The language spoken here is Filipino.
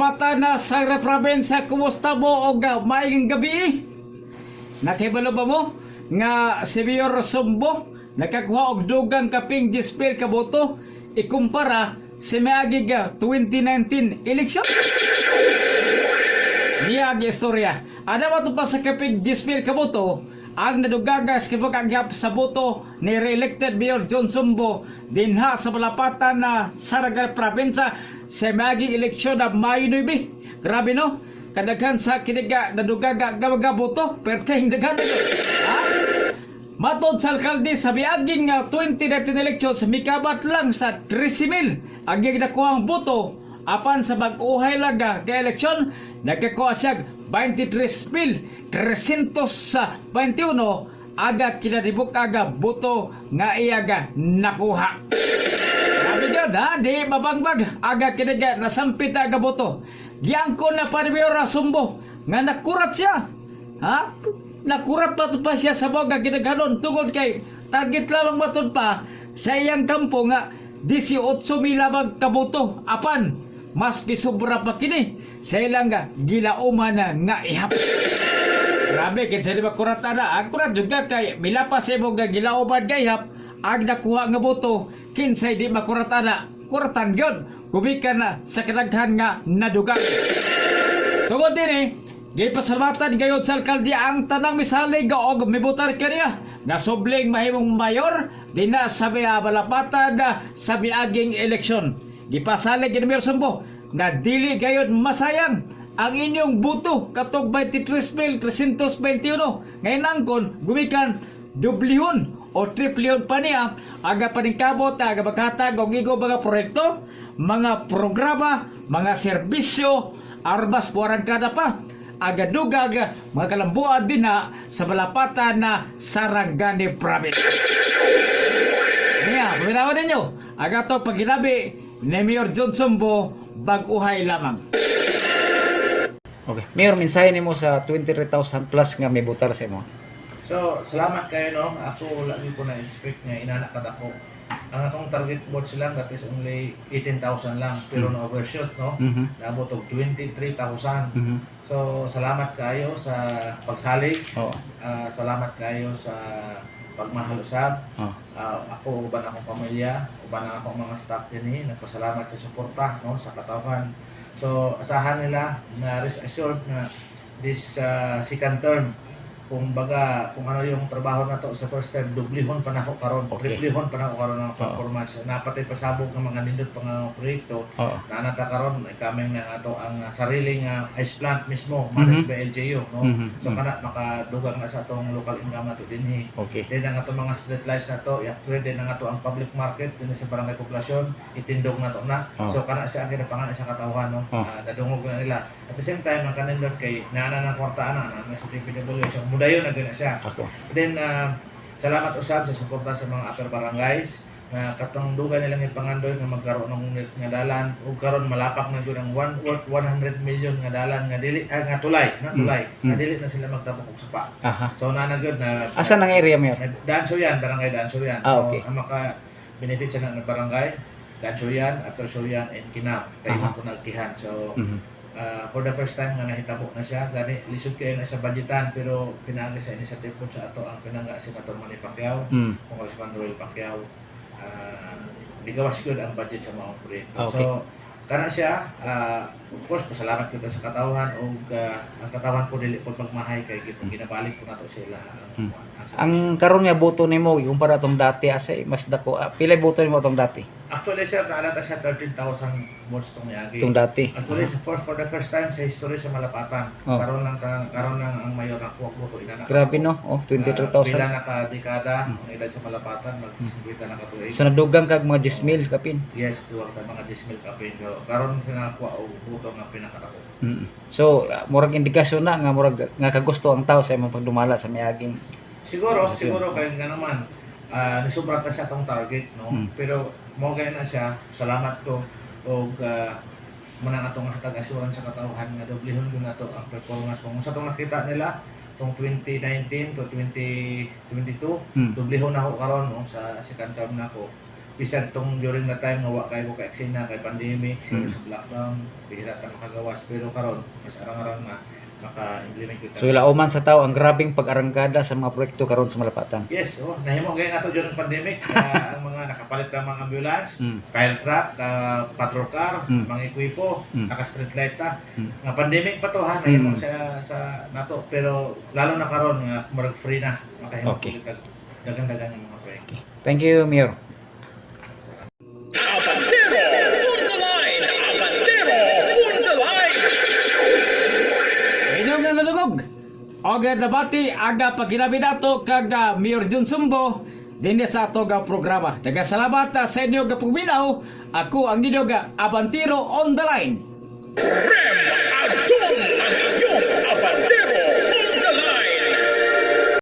malapatan na sa probinsya. Kumusta mo og maayong gabi? Nakibalo ba mo nga si Mayor Sumbo nakakuha og dugang kaping 10,000 ka boto ikumpara si miagig 2019 election? Niyag istorya. Ada ba ito pa sa kaping 10,000 ka boto ang nadugagas kibukagyap sa boto ni re-elected Mayor John Sumbo dinha sa malapatan na Saragal probinsya sa miaging eleksyon na Mayo 9. Grabe no? Kadaghan sa kiniga nadugaga gawaga boto perteng daghan ito. Ha? Matod sa alkalde sa miaging 2019 elections mikabat lang sa 13,000 ang nakuhang boto apan sa bag-uhay laga ka eleksyon nagkakuha siya 23,321 aga kinadibok aga boto nga iyaga nakuha. Sabi yun ha, di mabangbag aga kinaga nasampit aga boto. Giyangko na pa ni Mayor Sumbo nga nakurat siya. Ha? Nakurat pa siya sa mga ginaganon tungod kay target lamang matod pa sa iyang kampo nga 18,000 lamang kaboto apan mas kisobra pa kini sa ilang gilauman nga ihap. Grabe kinsa di ba kurat na akurat juga kay milapas sa imong gilauman nga ihap ang nakuha nga boto kinsay di makurat na kuratan gyud gumikan na sa kadaghan nga nadugang. Tungod din gipasalamatan gayud sa alkalde ang tanang misalig og mibutar kaniya nga subling mahimong mayor dina sa balapatan sa miaging eleksyon. Gipasalig ni Mayor Sumbo nga dili gayud masayang ang inyong boto katong 23,321 ngayon angkon gumikan dublihon o triplyon pa niya aga paningkabot aga maghatag og igo mga proyekto, mga programa, mga serbisyo arbas buwaran kada pa agadugag mga kalambuan din na sa balapatan na Sarangani Province. Niya, pagkinawa ninyo aga to pagkinabi ni Mayor John Sumbo bag-uhay lamang. Okay. Mayor, mensahe nimo sa 23,000 plus nga may butar sa imo. So, salamat kayo no. Ako lagi ko na expect nga inanakad ako. Ang akong target votes lang that is only 18,000 lang pero na-overshoot no. Naabot og 23,000. So, salamat kayo sa pagsalig. Salamat kayo sa pagmahal usab. Ako uban akong pamilya, uban akong mga staff dinhi nagpasalamat sa suporta no sa katawhan. So asahan nila na rest assured na this second term kung ano yung trabaho na to sa first term dublihon pa na ako karon, triplihon pa na ako karon ng performance. Napatay pasabog ng mga nindot pang proyekto na nata karon kaming na ato ang sariling ice plant mismo managed by LGU no. So kana makadugang na sa atong local income na to dinhi. Then ang ato mga street lights na to i-upgrade din ang ato ang public market dinhi sa barangay poblasyon itindog na to na. So kana siya ang kinapangan sa katawhan no. Nadungog na nila. At the same time ang kanindot kay naana ng kwartaan na sa DPWH so mudayon na gina siya. Then salamat usab sa suporta sa mga upper barangays na katong dugay nilang ipangandoy nga magkaroon ng nga dalan ug karon malapak na gyud ang 100 million nga dalan nga dili nga tulay nga dili na sila magtabok og sapa. So na gyud na asa nang area Mayor? Dansoyan, barangay Dansoyan. So ang maka benefit sa ng barangay Dansoyan, Upper Soyan and Kinam. Tayo ko nagkihan. So for the first time nga nahitabo na siya gani lisod kayo na sa budgetan pero pinagi sa initiative po sa ato ang pinanga si Senator Manny Pacquiao Congressman Roel Pacquiao ligawas yun ang budget sa mga proyekto. So kana siya of course pasalamat kita sa katawhan o ang katawhan ko dili po magmahay kay ginabalik po nato sila ang karon nga boto nimo ikumpara tong dati asa mas dako pila boto nimo tong dati? Actually sir naalata siya 13,000 votes tong iagi. Tong dati. Actually for the first time sa history sa Malapatan karon lang ang mayor na kuha boto ina. Grabe no. 23,000. Pila na ka dekada ang edad sa Malapatan mag-subita na katuig. So nadugang kag mga 10,000 kapin. Yes, duwag ta mga 10,000 kapin. So karon sila kuha og boto nga pinakadako. So murag indikasyon na nga murag nga kagusto ang tao sa imong pagdumala sa miaging. Siguro kay nga naman nisubra ta sa atong target no. Pero mo gay na siya. Salamat ko og manang atong hatag assurance sa katawhan nga dublihon gyud nato ang performance kung sa atong nakita nila tong 2019 to 2022 dublihon na ako karon no, sa second term nako Bisan tong during na time nga wa kay ko ka eksena kay pandemic, serious lockdown, bihira ta makagawas pero karon mas arang-arang na maka-implement kita. So ilauman sa tao ang grabing pag-arangkada sa mga proyekto karon sa Malapatan. Yes, nahimo gaya nato during pandemic ang mga nakapalit ka mga ambulance, fire truck, patrol car, mga ekwipo, naka-street light ta. Nga pandemic pa to ha, nahimo sa nato pero lalo na karon nga murag free na makahimo Okay. kita dagan-dagan ng mga proyekto. Thank you, Mayor. Inyong nga nalugog. Aga nabati aga paginabi nato kag Mayor Jun Sumbo dinhi sa ato nga programa. Nagasalamat sa inyo nga pagminaw. Ako ang inyo nga Abantiro on the line. Rem Abdul ang iyong